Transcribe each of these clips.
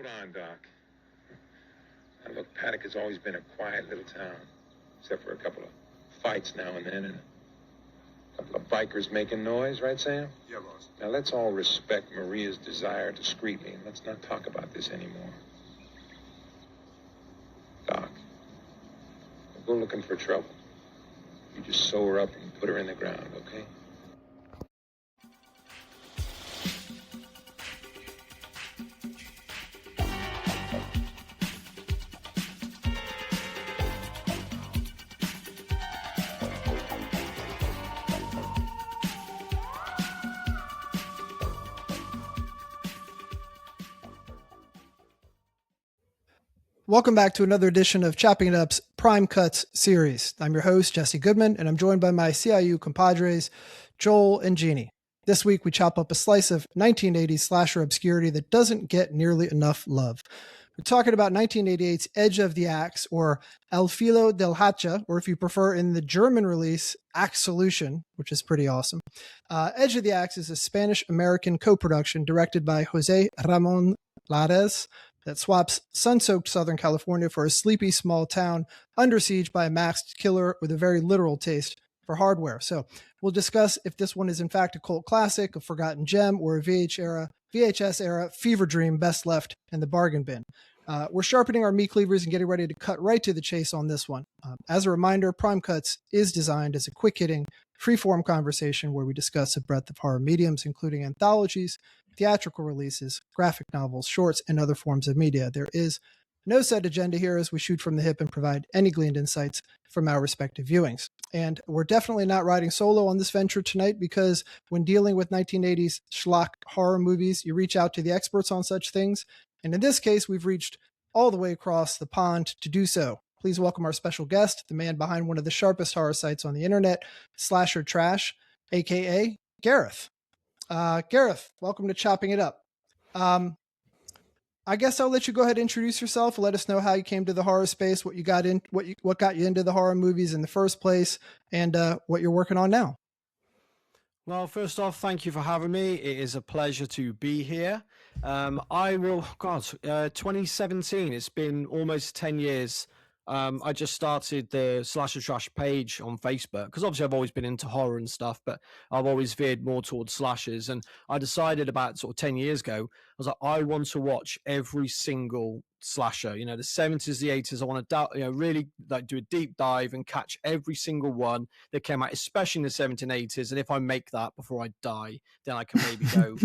Hold on, Doc. Now, look, Paddock has always been a quiet little town, except for a couple of fights now and then, and a couple of bikers making noise, right, Sam? Yeah, boss. Now, let's all respect Maria's desire discreetly, and let's not talk about this anymore. Doc, we'll go looking for trouble. You just sew her up and put her in the ground, okay? Welcome back to another edition of Chopping It Up's Prime Cuts series. I'm your host, Jesse Goodman, and I'm joined by my CIU compadres, Joel and Jeannie. This week, we chop up a slice of 1980s slasher obscurity that doesn't get nearly enough love. We're talking about 1988's Edge of the Axe, or El Filo del Hacha, or if you prefer in the German release, Axe Solution, which is pretty awesome. Edge of the Axe is a Spanish-American co-production directed by Jose Ramon Lares, that swaps sun-soaked Southern California for a sleepy small town under siege by a masked killer with a very literal taste for hardware. So we'll discuss if this one is in fact a cult classic, a forgotten gem, or a VHS era fever dream best left in the bargain bin. We're sharpening our meat cleavers and getting ready to cut right to the chase on this one. As a reminder, Prime Cuts is designed as a quick-hitting, free-form conversation where we discuss a breadth of horror mediums, including anthologies, theatrical releases, graphic novels, shorts, and other forms of media. There is no set agenda here as we shoot from the hip and provide any gleaned insights from our respective viewings. And we're definitely not riding solo on this venture tonight because when dealing with 1980s schlock horror movies, you reach out to the experts on such things. And in this case, we've reached all the way across the pond to do so. Please welcome our special guest, the man behind one of the sharpest horror sites on the internet, Slasher Trash, aka Gareth. Gareth, welcome to Chopping It Up. I guess I'll let you go ahead and introduce yourself. Let us know how you came to the horror space, what got you into the horror movies in the first place, and what you're working on now. Well, first off, thank you for having me. It is a pleasure to be here. 2017, it's been almost 10 years. I just started the Slasher Trash page on Facebook because obviously I've always been into horror and stuff, but I've always veered more towards slashers. And I decided about sort of 10 years ago, I was like, I want to watch every single slasher, the 70s, the 80s. I want to really like do a deep dive and catch every single one that came out, especially in the 70s and 80s. And if I make that before I die, then I can maybe go,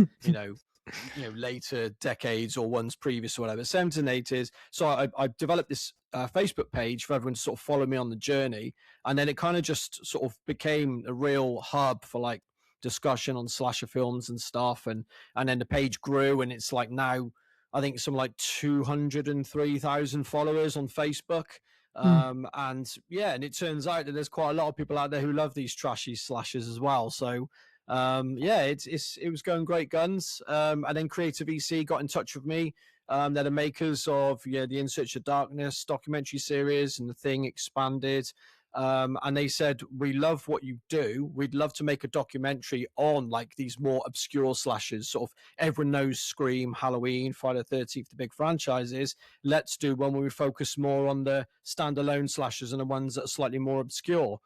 later decades or ones previous or whatever, 70s and 80s. So I developed this Facebook page for everyone to sort of follow me on the journey. And then it kind of just sort of became a real hub for like discussion on slasher films and stuff. And then the page grew and it's like now, I think some like 203,000 followers on Facebook. And it turns out that there's quite a lot of people out there who love these trashy slashers as well. So it was going great guns. And then Creative EC got in touch with me. They're the makers of the In Search of Darkness documentary series and The Thing Expanded. And they said, we love what you do. We'd love to make a documentary on like these more obscure slashers. Sort of everyone knows Scream, Halloween, Friday the 13th, the big franchises. Let's do one where we focus more on the standalone slashers and the ones that are slightly more obscure.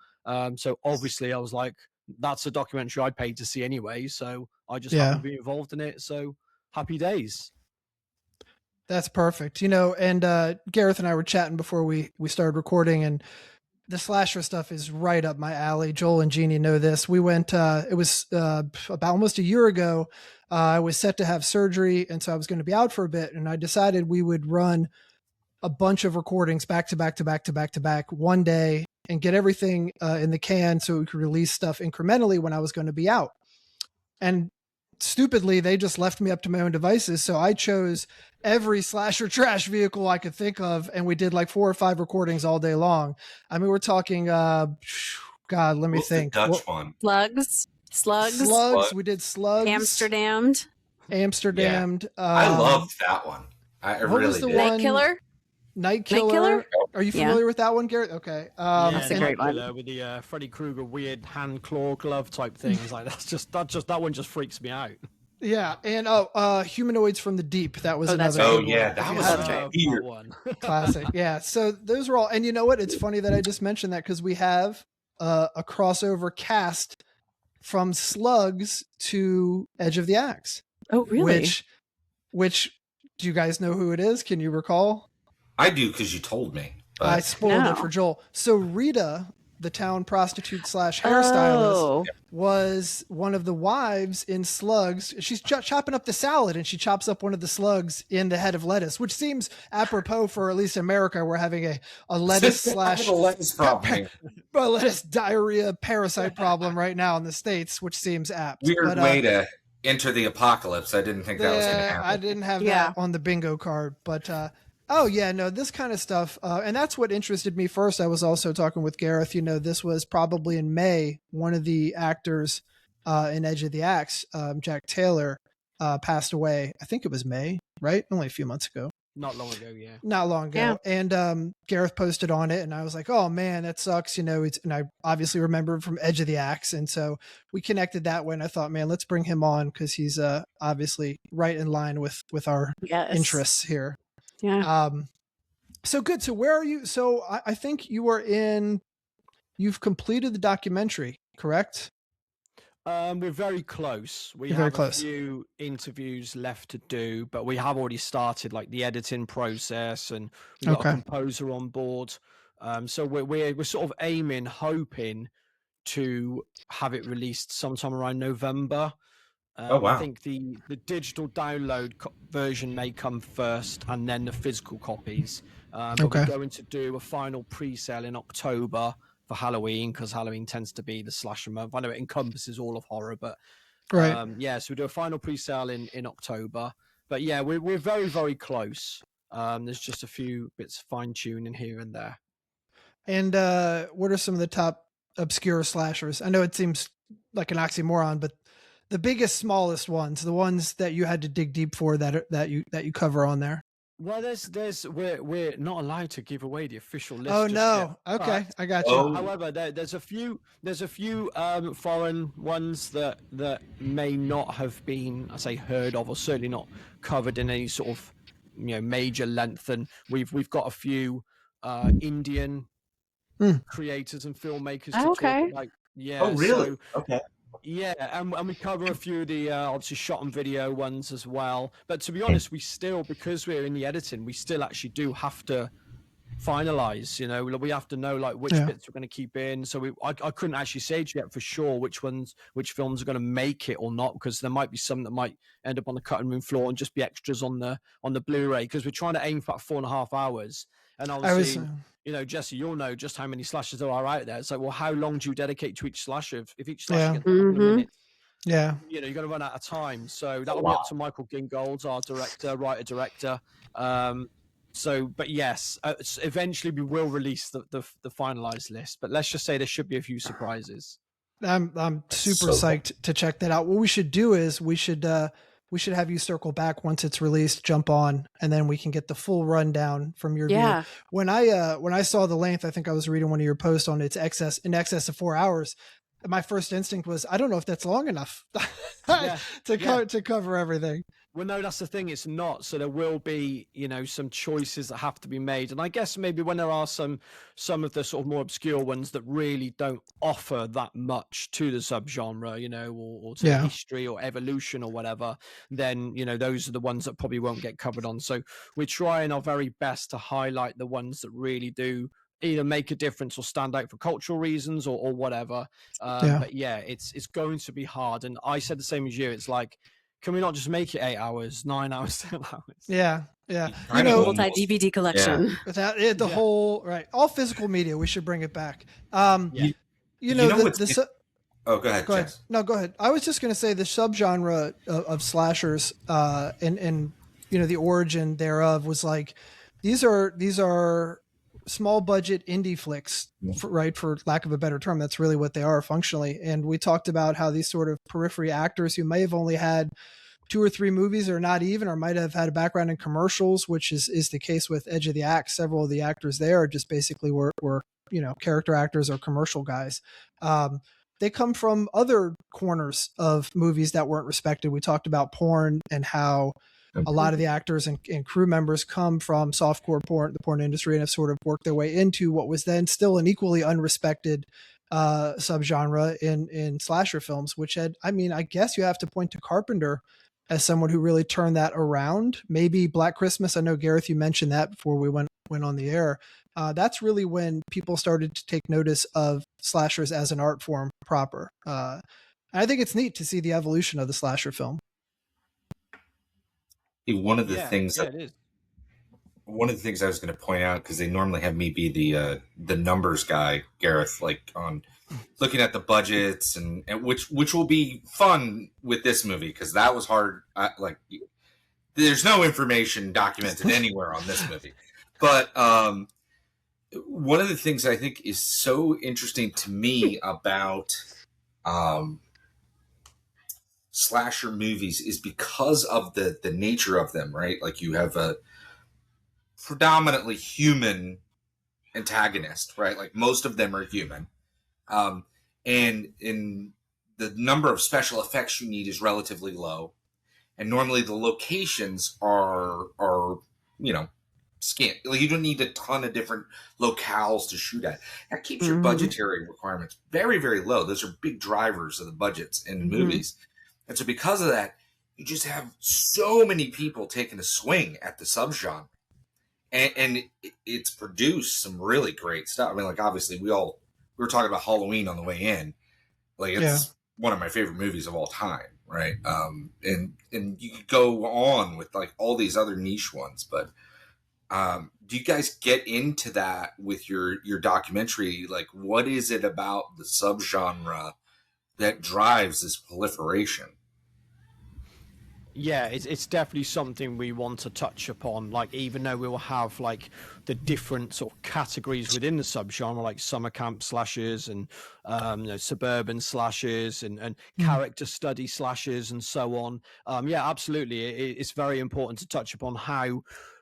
So obviously I was like, that's a documentary I'd pay to see anyway. So I just happened to be involved in it. So happy days. That's perfect. And Gareth and I were chatting before we started recording, and the slasher stuff is right up my alley. Joel and Jeannie know this. We went, it was about almost a year ago. I was set to have surgery, and so I was going to be out for a bit, and I decided we would run a bunch of recordings back to back one day and get everything in the can so we could release stuff incrementally when I was going to be out. And stupidly, they just left me up to my own devices. So I chose every Slasher Trash vehicle I could think of, and we did like 4 or 5 recordings all day long. I mean, we're talking, let me think. The Dutch one? Slugs. We did Slugs. Amsterdammed. Yeah. I loved that one. I really did. Night Killer. Night Killer. Are you familiar with that one, Garrett? Okay. That's a great one. With the Freddy Krueger weird hand claw glove type things. Like that one just freaks me out. Yeah, and Humanoids from the Deep. That was that's another. Oh good yeah, one. that If you was haven't- right. weird. One. classic. Yeah, so those were all. And you know what? It's funny that I just mentioned that because we have a crossover cast from Slugs to Edge of the Axe. Oh, really? Which do you guys know who it is? Can you recall? I do because you told me. I But spoiled No. it for Joel. So Rita, the town prostitute / hairstylist, Oh, was one of the wives in Slugs. She's chopping up the salad, and she chops up one of the slugs in the head of lettuce, which seems apropos for at least America. We're having a lettuce I have a lettuce problem here. a lettuce diarrhea parasite problem right now in the States, which seems apt. Weird way to enter the apocalypse. I didn't think that was going to happen. I didn't have Yeah. that on the bingo card, but oh yeah, no, this kind of stuff, and that's what interested me first. I was also talking with Gareth. You know, this was probably in May. One of the actors in Edge of the Axe, Jack Taylor, passed away. I think it was May, right? Only a few months ago. Not long ago, yeah. Not long ago. Yeah. And Gareth posted on it, and I was like, oh man, that sucks. You know, and I obviously remembered from Edge of the Axe. And so we connected that way. And I thought, man, let's bring him on because he's obviously right in line with our yes. interests here. Yeah. So good. So where are you? So I think you've completed the documentary, correct? We're very close. We You're very have close. a few interviews left to do, but we have already started like the editing process, and we've got Okay. a composer on board. So we're sort of hoping to have it released sometime around November. Oh, wow. I think the digital download version may come first, and then the physical copies. But Okay. we're going to do a final pre-sale in October for Halloween, because Halloween tends to be the slasher month. I know it encompasses all of horror, but Right. yeah, so we do a final pre-sale in October. But yeah, we're very, very close. There's just a few bits of fine-tuning here and there. And what are some of the top obscure slashers? I know it seems like an oxymoron, but the biggest, smallest ones, the ones that you had to dig deep for that you cover on there. Well, we're not allowed to give away the official list. Oh just no. yet, Okay, but I got you. Oh. however, there's a few foreign ones that may not have been, I say, heard of, or certainly not covered in any sort of major length. And we've got a few Indian creators and filmmakers to Okay. talk about. Yeah. Oh, really? So, Okay. yeah, and we cover a few of the obviously shot and video ones as well. But to be honest, we still, because we're in the editing, we still actually do have to finalize. We have to know like which bits we're going to keep in. So I couldn't actually say to you yet for sure which films are going to make it or not, because there might be some that might end up on the cutting room floor and just be extras on the Blu-ray, because we're trying to aim for 4.5 hours. And obviously, Jesse, you'll know just how many slashers there are out there. It's like, well, how long do you dedicate to each slasher? If each slasher gets a couple of minutes, Yeah. you're going to run out of time. So that'll be up to Michael Gingold, our writer-director. But yes, eventually we will release the finalized list. But let's just say there should be a few surprises. I'm super psyched to check that out. What we should do is we should have you circle back once it's released, jump on, and then we can get the full rundown from your view. When I saw the length, I think I was reading one of your posts on its in excess of 4 hours. My first instinct was, I don't know if that's long enough to cover everything. Well, no, that's the thing. It's not. So there will be, some choices that have to be made. And I guess maybe when there are some of the sort of more obscure ones that really don't offer that much to the subgenre, or to history or evolution or whatever, then, those are the ones that probably won't get covered on. So we're trying our very best to highlight the ones that really do either make a difference or stand out for cultural reasons or whatever. But yeah, it's going to be hard. And I said the same as you. It's like, can we not just make it 8 hours, 9 hours, 10 hours? Yeah. Multi-DVD collection. Without the whole, right. All physical media, we should bring it back. Oh, go ahead. Go ahead. No, go ahead. I was just going to say the subgenre of slashers and the origin thereof was like, these are small budget indie flicks, for lack of a better term. That's really what they are functionally. And we talked about how these sort of periphery actors who may have only had 2 or 3 movies or not even, or might have had a background in commercials, which is the case with Edge of the Axe. Several of the actors there just basically were character actors or commercial guys. they come from other corners of movies that weren't respected. We talked about porn and how a lot of the actors and crew members come from softcore porn, the porn industry, and have sort of worked their way into what was then still an equally unrespected subgenre in slasher films, which had, I mean, I guess you have to point to Carpenter as someone who really turned that around. Maybe Black Christmas. I know, Gareth, you mentioned that before we went on the air. That's really when people started to take notice of slashers as an art form proper. I think it's neat to see the evolution of the slasher film. One of the things it is. One of the things I was going to point out, because they normally have me be the numbers guy, Gareth, like on looking at the budgets and which will be fun with this movie, because that was hard. Like, there's no information documented anywhere on this movie, but one of the things I think is so interesting to me about slasher movies is because of the nature of them, right? Like, you have a predominantly human antagonist, right? Like, most of them are human. And in the number of special effects you need is relatively low. And normally the locations are scant. Like, you don't need a ton of different locales to shoot at. That keeps your budgetary requirements very, very low. Those are big drivers of the budgets in movies. And so because of that, you just have so many people taking a swing at the subgenre. And it's produced some really great stuff. I mean, like, obviously we were talking about Halloween on the way in. Like, it's one of my favorite movies of all time, right? And you could go on with like all these other niche ones, but do you guys get into that with your documentary? Like, what is it about the subgenre that drives this proliferation? Yeah, it's definitely something we want to touch upon. Like, even though we will have like the different sort of categories within the subgenre, like summer camp slashers and suburban slashers and character study slashers and so on. Yeah, absolutely. It's very important to touch upon how.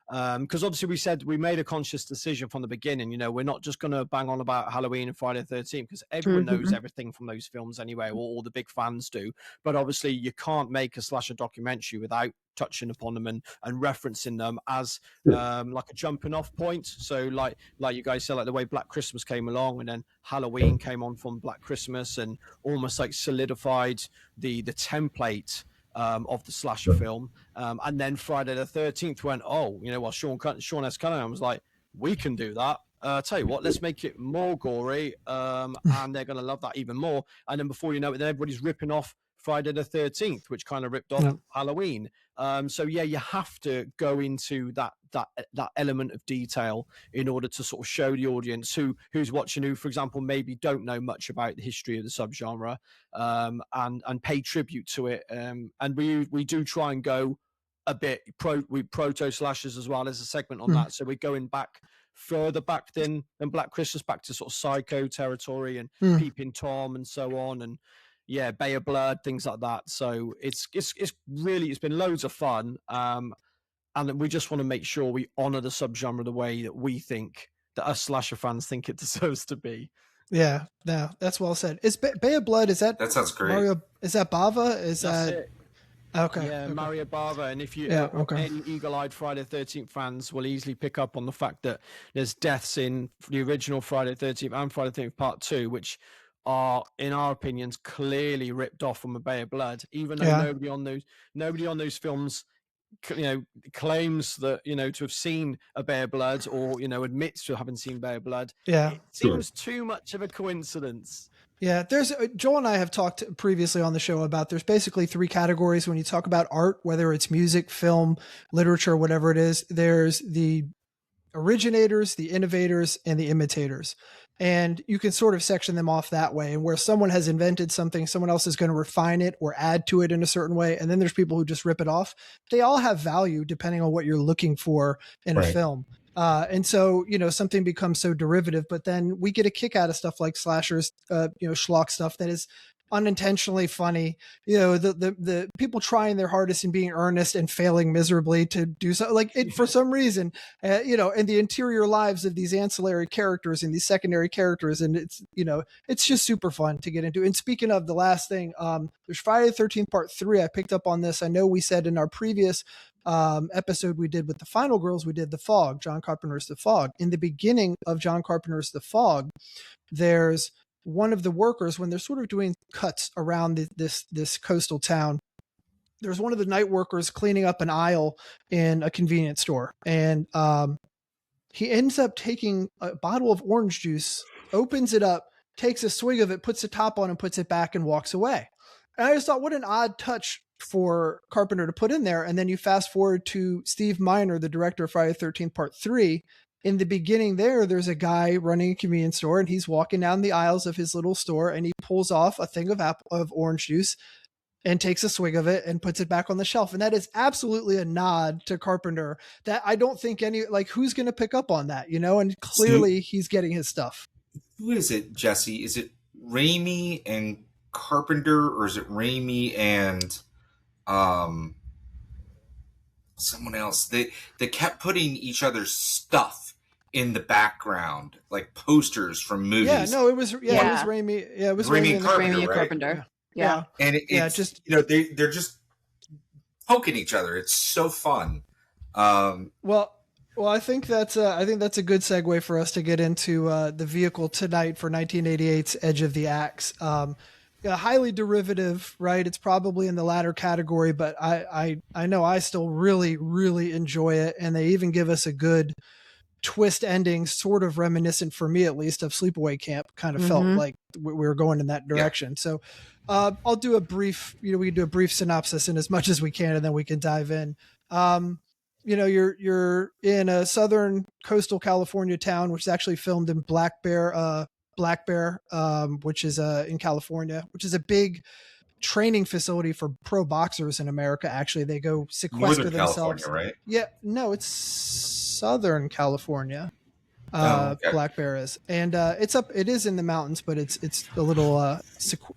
Because obviously we made a conscious decision from the beginning, we're not just going to bang on about Halloween and Friday the 13th, because everyone knows everything from those films anyway, or all the big fans do. But obviously you can't make a slasher documentary without touching upon them and referencing them as like a jumping off point. So like you guys said, like the way Black Christmas came along and then Halloween came on from Black Christmas and almost like solidified the template of the slasher film, and then Friday the 13th went, Sean S. Cunningham was like, we can do that. Tell you what, let's make it more gory, and they're going to love that even more. And then before you know it, then everybody's ripping off Friday the 13th, which kind of ripped off Halloween. So yeah, you have to go into that element of detail in order to sort of show the audience who's watching, who, for example, maybe don't know much about the history of the subgenre, and pay tribute to it. And we do try and go a bit proto slashers as well as a segment on that. So we're going back further back than Black Christmas, back to sort of Psycho territory and Peeping Tom and so on, and Bay of Blood, things like that. So it's been loads of fun, and we just want to make sure we honor the subgenre the way that we think that us slasher fans think it deserves to be. Yeah, no, that's well said. Is Bay of Blood? Is that sounds great? Mario? Is that Bava? That's it. Okay. Yeah, okay. Mario Bava. And if you any eagle-eyed Friday the 13th fans will easily pick up on the fact that there's deaths in the original Friday the 13th and Friday the 13th Part 2, which are, in our opinions, clearly ripped off from A Bay of Blood, even though nobody on those films claims that to have seen A Bay of Blood, or admits to having seen Bay of Blood. It seems too much of a coincidence. Yeah, there's Joel and I have talked previously on the show about there's basically three categories when you talk about art, whether it's music, film, literature, whatever it is. There's the originators, the innovators, and the imitators. And you can sort of section them off that way. And where someone has invented something, someone else is going to refine it or add to it in a certain way. And then there's people who just rip it off. They all have value depending on what you're looking for in a film. And so, something becomes so derivative, but then we get a kick out of stuff like slashers, schlock stuff that is unintentionally funny. You know, the people trying their hardest and being earnest and failing miserably to do so, like it for some reason, you know, and the interior lives of these ancillary characters and these secondary characters, and it's, you know, it's just super fun to get into. And speaking of the last thing, there's Friday the 13th Part 3. I picked up on this. I know we said in our previous episode we did with the Final Girls, we did The Fog, John Carpenter's The Fog. In the beginning of John Carpenter's The Fog, there's one of the workers, when they're sort of doing cuts around this coastal town, there's one of the night workers cleaning up an aisle in a convenience store, and he ends up taking a bottle of orange juice, opens it up, takes a swig of it, puts the top on and puts it back and walks away. And I just thought, what an odd touch for Carpenter to put in there. And then you fast forward to Steve Miner, the director of Friday the 13th Part 3. In the beginning there's a guy running a convenience store, and he's walking down the aisles of his little store, and he pulls off a thing of orange juice and takes a swig of it and puts it back on the shelf. And that is absolutely a nod to Carpenter that I don't think who's going to pick up on that, you know? And clearly he's getting his stuff. Who is it, Jesse? Is it Raimi and Carpenter, or is it Raimi and someone else? They kept putting each other's stuff in the background, like posters from movies. Yeah, no, it was Raimi. Yeah, it was Raimi and Carpenter. Raimi and right? Carpenter. Yeah. And it's just, you know, they're just poking each other. It's so fun. Well, I think that's a good segue for us to get into the vehicle tonight for 1988's Edge of the Axe. Highly derivative, right? It's probably in the latter category, but I know I still really, really enjoy it, and they even give us a good twist ending, sort of reminiscent, for me at least, of Sleepaway Camp. Kind of felt like we were going in that direction. Yeah. So I'll do a brief, we can do a brief synopsis in as much as we can, and then we can dive in. You're in a southern coastal California town, which is actually filmed in Black Bear, which is in California, which is a big training facility for pro boxers in America. Actually, they go sequester Northern themselves. California, right? Yeah, no, it's Southern California. Okay. Black Bear is, and it is in the mountains, but it's a little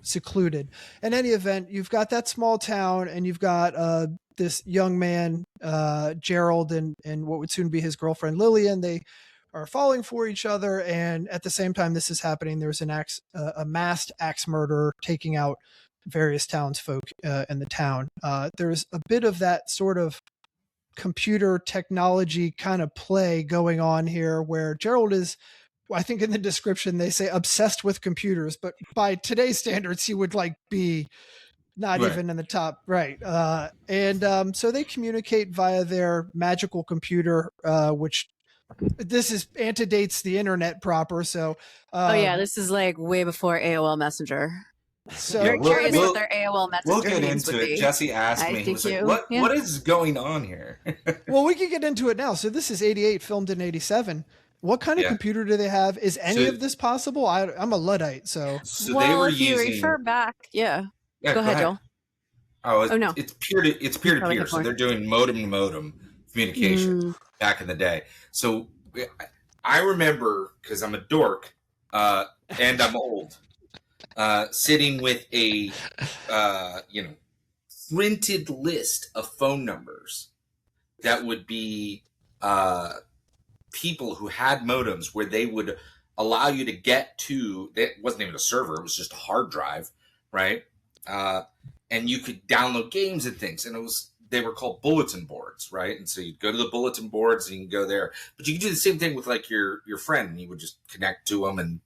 secluded. In any event, you've got that small town, and you've got this young man, Gerald, and what would soon be his girlfriend Lillian. They are falling for each other, and at the same time this is happening, there's a massed axe murder taking out various townsfolk in the town. There's a bit of that sort of computer technology kind of play going on here, where Gerald is, I think in the description they say, obsessed with computers, but by today's standards he would be not right. Even in the top right. So they communicate via their magical computer, which this antedates the internet proper. So this is way before AOL Messenger. So you're curious what their AOL Messenger We'll get into it. Jesse asked me, he was like, what is going on here? Well, we can get into it now. So this is 88, filmed in 87. What kind of computer do they have? Is any of this possible? I'm a Luddite, so they were using... you refer back, go ahead, Joel. No, it's peer to peer. So they're doing modem to modem communication back in the day. So I remember, because I'm a dork and I'm old, sitting with a printed list of phone numbers that would be people who had modems, where they would allow you to get to, it wasn't even a server, it was just a hard drive, right? And you could download games and things, and they were called bulletin boards, right? And so you'd go to the bulletin boards and you can go there, but you could do the same thing with your friend, and you would just connect to them, and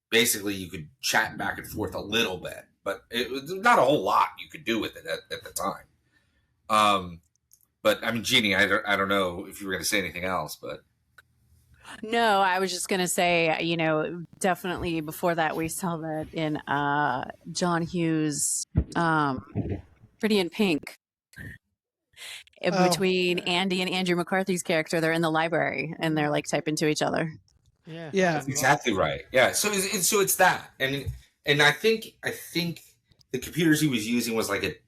basically you could chat back and forth a little bit, but it was not a whole lot you could do with it at the time. But I mean, Jeannie, I don't know if you were going to say anything else, but. No, I was just going to say, definitely before that, we saw that in John Hughes' Pretty in Pink. Between Andy and Andrew McCarthy's character, they're in the library and they're typing to each other. Yeah, that's exactly right. Yeah, so it's that, and I think the computers he was using was it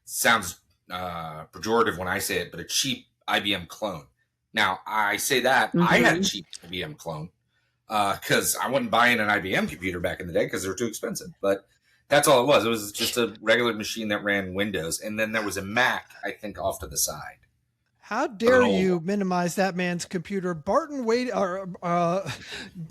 sounds pejorative when I say it, but a cheap IBM clone. Now, I say that I had a cheap IBM clone, because I wasn't buying an IBM computer back in the day because they were too expensive. But that's all it was. It was just a regular machine that ran Windows. And then there was a Mac, I think, off to the side. How dare you minimize that man's computer? Barton waited,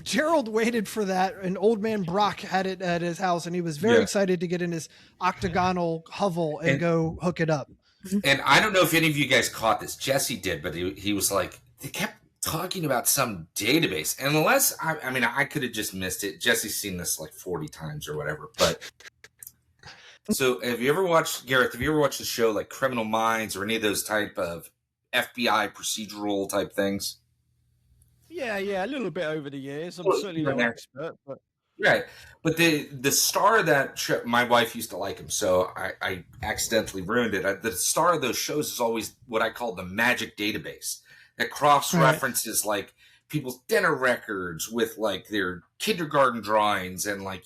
Gerald waited for that, and old man Brock had it at his house, and he was very excited to get in his octagonal hovel and go hook it up. And I don't know if any of you guys caught this. Jesse did, but he was like, they kept talking about some database. And unless, I could have just missed it. Jesse's seen this like 40 times or whatever, but... So have you ever watched, Gareth, the show like Criminal Minds or any of those type of FBI procedural type things? Yeah, a little bit over the years. I'm certainly no expert, but right. But the star of that show, my wife used to like him, so I accidentally ruined it. The star of those shows is always what I call the magic database that cross references like people's dinner records with like their kindergarten drawings and like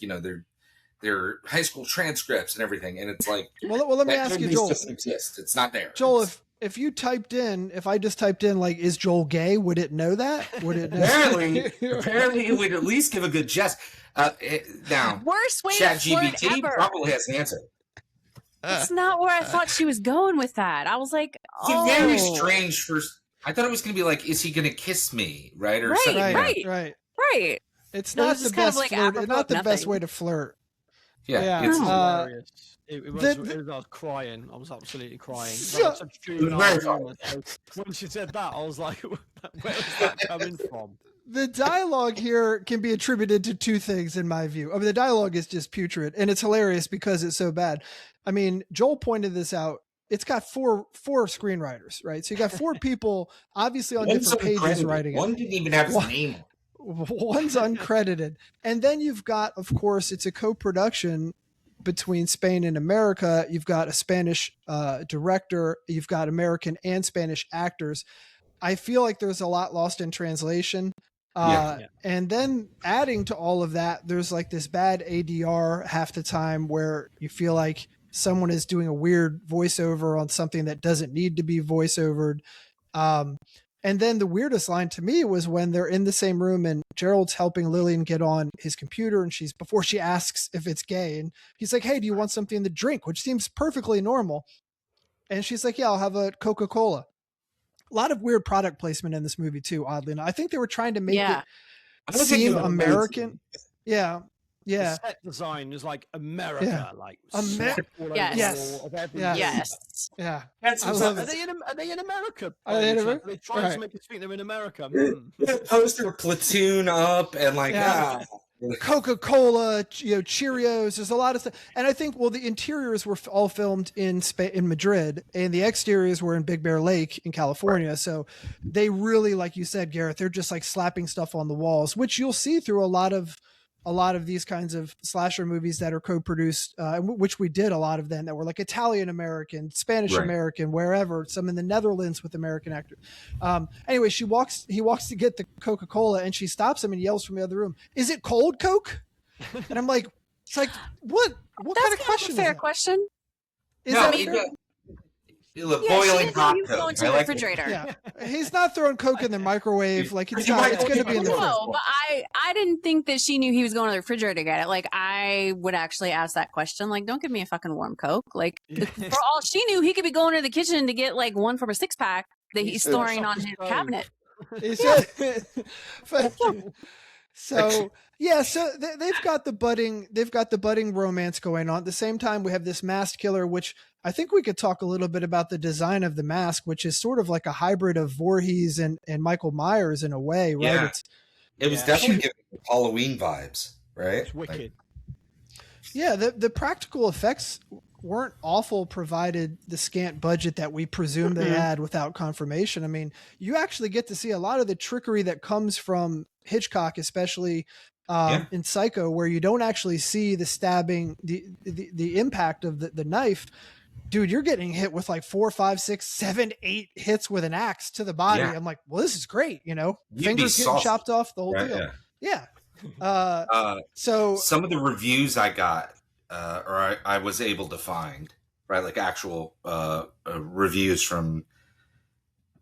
their high school transcripts and everything. And it's like, well, let me ask you, Joel. Doesn't exist. It's not there. Joel, if I just typed in like, is Joel gay? Would it know that? Would it? Apparently it would at least give a good guess. Now, worst way ChatGPT probably has an answer. That's not where I thought she was going with that. I was like, it's very strange first. I thought it was going to be like, is he going to kiss me? Right. Or something. Right. It's not the best flirt. Not the best way to flirt. Yeah. It's hilarious. It was, I was crying. I was absolutely crying. When she said that, I was like, where is that coming from? The dialogue here can be attributed to two things, in my view. I mean, the dialogue is just putrid, and it's hilarious because it's so bad. I mean, Joel pointed this out. It's got four screenwriters, right? So you got four people, obviously on different pages writing it. One didn't even have his name on. One's uncredited. And then you've got, of course, it's a co-production between Spain and America. You've got a Spanish director. You've got American and Spanish actors. I feel like there's a lot lost in translation. And then adding to all of that, there's like this bad ADR half the time where you feel like someone is doing a weird voiceover on something that doesn't need to be voiceovered. And then the weirdest line to me was when they're in the same room and Gerald's helping Lillian get on his computer, and before she asks if it's gay, and he's like, "Hey, do you want something to drink?" Which seems perfectly normal. And she's like, "Yeah, I'll have a Coca-Cola." A lot of weird product placement in this movie too, oddly enough. I think they were trying to make it seem American. Yeah. The set design is like America, like yes. Yeah. Are they in America? Are they trying to make us think they're in America? Poster Platoon up and like Coca-Cola, Cheerios. There's a lot of stuff, and I think the interiors were all filmed in Madrid, and the exteriors were in Big Bear Lake in California. So they really, like you said, Gareth, they're just like slapping stuff on the walls, which you'll see through a lot of these kinds of slasher movies that are co-produced, which we did a lot of them that were like Italian American, Spanish American, wherever, some in the Netherlands with American actors. Anyway, he walks to get the Coca-Cola, and she stops him and yells from the other room, "Is it cold Coke?" And I'm like, it's like, what kind of question? That's a fair question. Boiling hot Coke. Going to the refrigerator. Yeah, he's not throwing Coke in the microwave. Like it's going to be in the fridge. No, but I didn't think that she knew he was going to the refrigerator to get it. Like I would actually ask that question. Like, don't give me a fucking warm Coke. Like for all she knew, he could be going to the kitchen to get like one from a 6-pack that he's storing on his cabinet. So they've got the budding romance going on. At the same time, we have this masked killer, which I think we could talk a little bit about the design of the mask, which is sort of like a hybrid of Voorhees and Michael Myers in a way, right? Yeah. It was definitely giving Halloween vibes, right? It's wicked. The practical effects weren't awful, provided the scant budget that we presume they had without confirmation. I mean, you actually get to see a lot of the trickery that comes from Hitchcock, especially in Psycho, where you don't actually see the stabbing, the impact of the knife. Dude, you're getting hit with like 4, 5, 6, 7, 8 hits with an axe to the body. I'm like, well, this is great. Fingers getting chopped off, the whole deal. Yeah. So some of the reviews I got, or I was able to find, right, like actual reviews from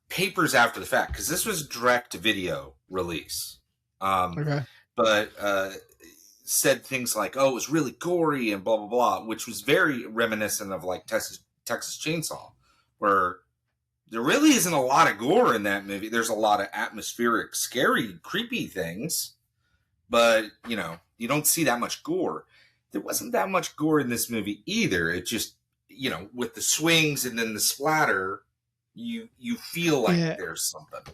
papers after the fact, because this was direct to video release. but said things like, "Oh, it was really gory" and blah blah blah, which was very reminiscent of like Texas Chainsaw, where there really isn't a lot of gore in that movie. There's a lot of atmospheric, scary, creepy things, but you don't see that much gore. There wasn't that much gore in this movie either. It just, with the swings and then the splatter, you feel like there's something.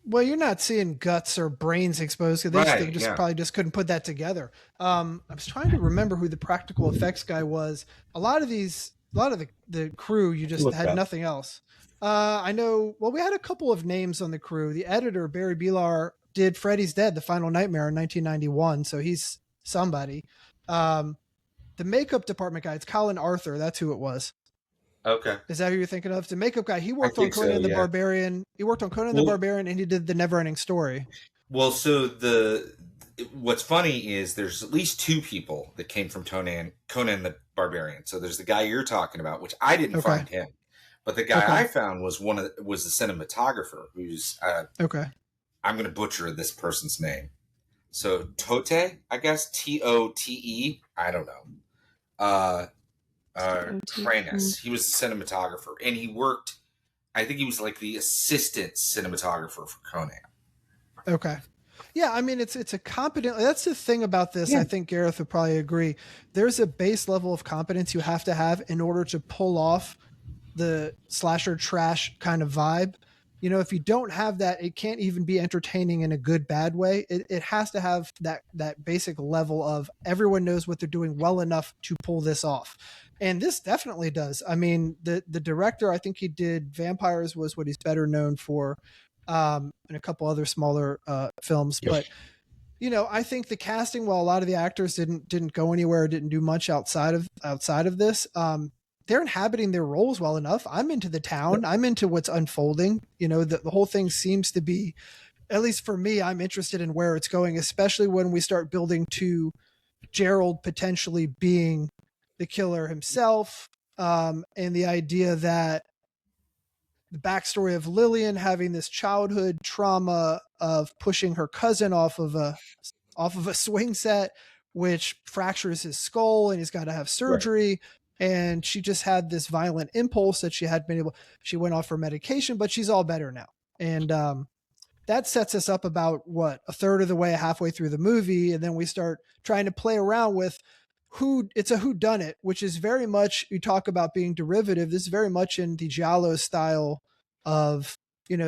Well, you're not seeing guts or brains exposed. They probably just couldn't put that together. I was trying to remember who the practical effects guy was. A lot of the crew, you just had nothing else. I know. Well, we had a couple of names on the crew. The editor, Barry Bilar, did Freddy's Dead: The Final Nightmare in 1991, so he's somebody. The makeup department guy, it's Colin Arthur. That's who it was. Okay. Is that who you're thinking of? The makeup guy. He worked on Conan the Barbarian. He worked on Conan the Barbarian, and he did the Neverending Story. Well, so what's funny is there's at least two people that came from Conan the Barbarian. So there's the guy you're talking about, which I didn't find him, but the guy I found was was the cinematographer who's okay. I'm going to butcher this person's name. So Tote, I guess, Tote. I don't know. Tranis. He was the cinematographer, and he worked. I think he was like the assistant cinematographer for Conan. Okay, yeah. I mean, it's a competent. That's the thing about this. Yeah. I think Gareth would probably agree. There's a base level of competence you have to have in order to pull off the slasher trash kind of vibe. If you don't have that, it can't even be entertaining in a good, bad way. It has to have that basic level of everyone knows what they're doing well enough to pull this off. And this definitely does. I mean, the director, I think he did Vampires was what he's better known for, and a couple other smaller films. Yes. But, I think the casting, while a lot of the actors didn't go anywhere, didn't do much outside of this, they're inhabiting their roles well enough. I'm into the town. I'm into what's unfolding. The whole thing seems to be, at least for me, I'm interested in where it's going, especially when we start building to Gerald potentially being the killer himself. And the idea that the backstory of Lillian having this childhood trauma of pushing her cousin off of a swing set, which fractures his skull and he's got to have surgery. Right. And she just had this violent impulse that she went off her medication, but she's all better now. And that sets us up about a third of the way, halfway through the movie. And then we start trying to play around with it's a whodunit, which is very much, you talk about being derivative. This is very much in the Giallo style of,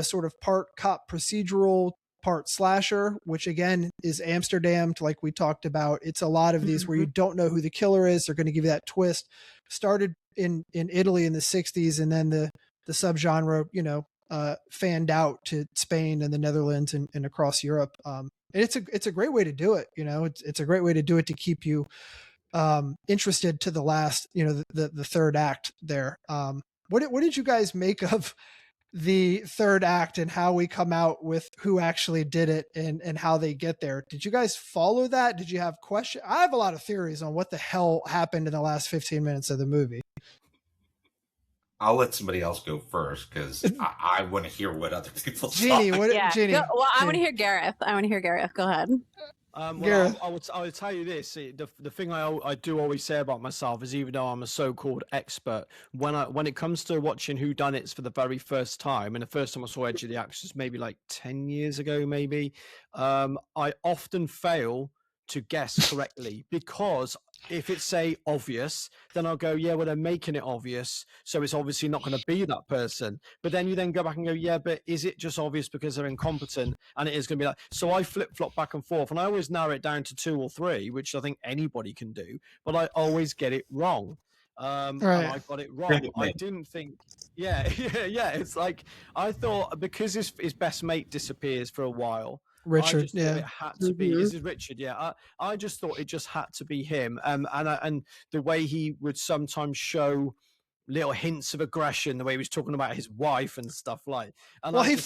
sort of part cop procedural, part slasher, which again is Amsterdam, like we talked about. It's a lot of these where you don't know who the killer is. They're going to give you that twist. Started in Italy in the 60s, and then the subgenre, fanned out to Spain and the Netherlands and across Europe. And it's a great way to do it. It's a great way to do it to keep you interested to the last, the third act there. What did you guys make of the third act and how we come out with who actually did it and how they get there? Did you guys follow that? Did you have questions? I have a lot of theories on what the hell happened in the last 15 minutes of the movie. I'll let somebody else go first because I want to hear what other people Jeannie, thought. Jeannie. I want to hear Gareth. Go ahead. Well, I would tell you this: the thing I do always say about myself is, even though I'm a so-called expert, when it comes to watching whodunits for the very first time, and the first time I saw Edge of the Axis, maybe like 10 years ago, I often fail to guess correctly because if it's say obvious, then I'll go, yeah, well, they're making it obvious, so it's obviously not going to be that person. But then you then go back and go, yeah, but is it just obvious because they're incompetent? And it is going to be like, so I flip-flop back and forth, and I always narrow it down to 2 or 3, which I think anybody can do, but I always get it wrong. And I got it wrong. I didn't think, yeah. It's like, I thought because his best mate disappears for a while, Richard, it had to be. This is Richard, yeah. I just thought it just had to be him, and the way he would sometimes show little hints of aggression, the way he was talking about his wife and stuff like. And well, he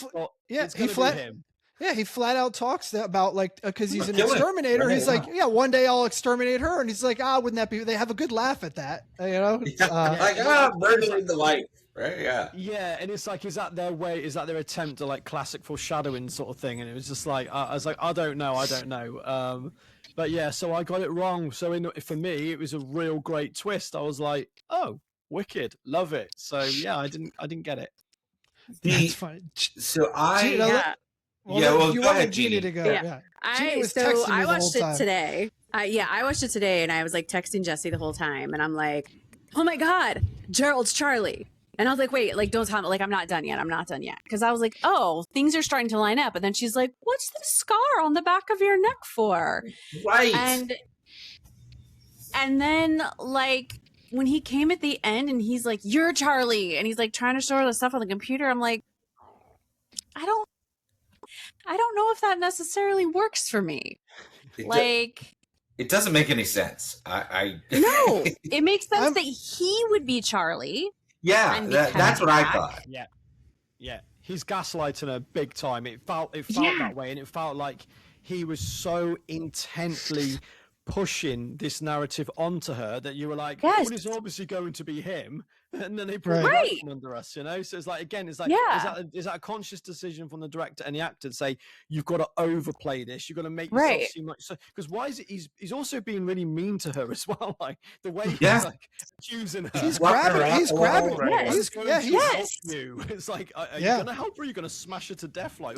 flat out talks about because he's an exterminator. He's like, yeah, one day I'll exterminate her, and he's like, wouldn't that be? They have a good laugh at that, murdering the wife. right? Yeah. Yeah, and it's like, is that their way? Is that their attempt to like classic foreshadowing sort of thing? And it was just like, I was like, I don't know. But yeah, so I got it wrong. So for me, it was a real great twist. I was like, oh, wicked, love it. So yeah, I didn't get it. That's funny. So Yeah. Well, you go wanted ahead, Jeannie to go. Yeah. Jeannie was So texting me I the whole watched it time. today. I watched it today, and I was like texting Jesse the whole time, and I'm like, oh my god, Gerald's Charlie. And I was like, wait, like, don't tell me, like, I'm not done yet. Because I was like, oh, things are starting to line up. And then she's like, what's the scar on the back of your neck for? Right. And then, like, when he came at the end and he's like, you're Charlie. And he's like trying to show her the stuff on the computer. I'm like, I don't know if that necessarily works for me. It doesn't make any sense. No, it makes sense that he would be Charlie. Yeah, that's what I thought. Yeah. He's gaslighting her big time. It felt that way, and it felt like he was so intently pushing this narrative onto her that you were like, yes, well, it's obviously going to be him, and then they put it right under us, you know. So it's like, again, it's like, yeah, is that a conscious decision from the director and the actor to say, you've got to overplay this, you've got to make yourself seem like so? Because why is it he's also being really mean to her as well, like the way he's like accusing her. He's grabbing. Yes. It's like, are you gonna help her? Are you gonna smash her to death? Like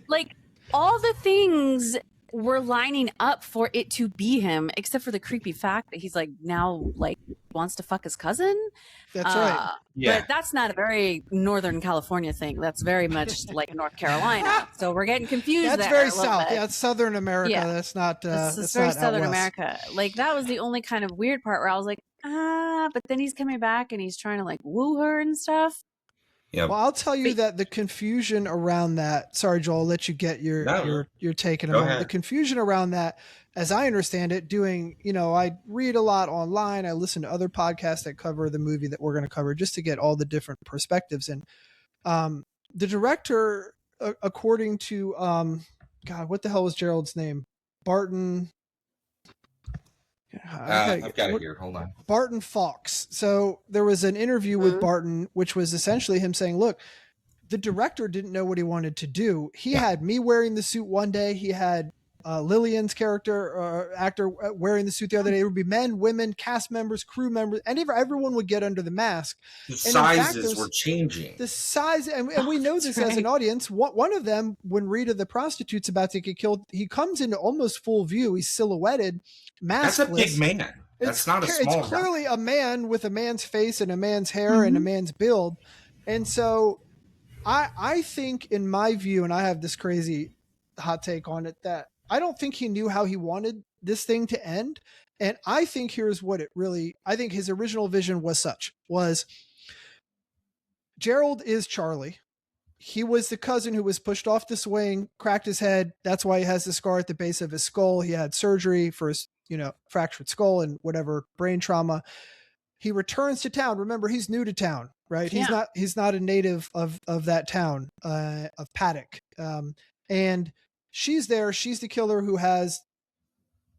like all the things were lining up for it to be him, except for the creepy fact that he's like now like wants to fuck his cousin. That's right. Yeah. But that's not a very Northern California thing. That's very much like North Carolina. So we're getting confused. That's very south. Yeah, it's Southern America. Yeah. That's not. That's very Southern America. Like that was the only kind of weird part where I was like, but then he's coming back and he's trying to like woo her and stuff. Yep. Well, I'll tell you that the confusion around that. Sorry, Joel, I'll let you get your take in a moment. The confusion around that, as I understand it, I read a lot online. I listen to other podcasts that cover the movie that we're going to cover just to get all the different perspectives. And the director, according to God, what the hell was Gerald's name? Barton. I've got it here. Hold on. Barton Fox. So there was an interview with Barton, which was essentially him saying, look, the director didn't know what he wanted to do. He had me wearing the suit one day. He had Lillian's actor wearing the suit the other day. It would be men, women, cast members, crew members, and everyone would get under the mask. The sizes were changing. The size, and we know this as an audience. One of them, when Rita the prostitute's about to get killed, he comes into almost full view. He's silhouetted, maskless. That's a big man. That's not a small. It's clearly a man with a man's face and a man's hair and a man's build. And so I think, in my view, and I have this crazy hot take on it, that I don't think he knew how he wanted this thing to end. And I think here's what I think his original vision was Gerald is Charlie. He was the cousin who was pushed off the swing, cracked his head. That's why he has the scar at the base of his skull. He had surgery for his, fractured skull and whatever brain trauma. He returns to town. Remember, he's new to town, right? Yeah. He's not a native of that town, of Paddock. And she's there. She's the killer who has,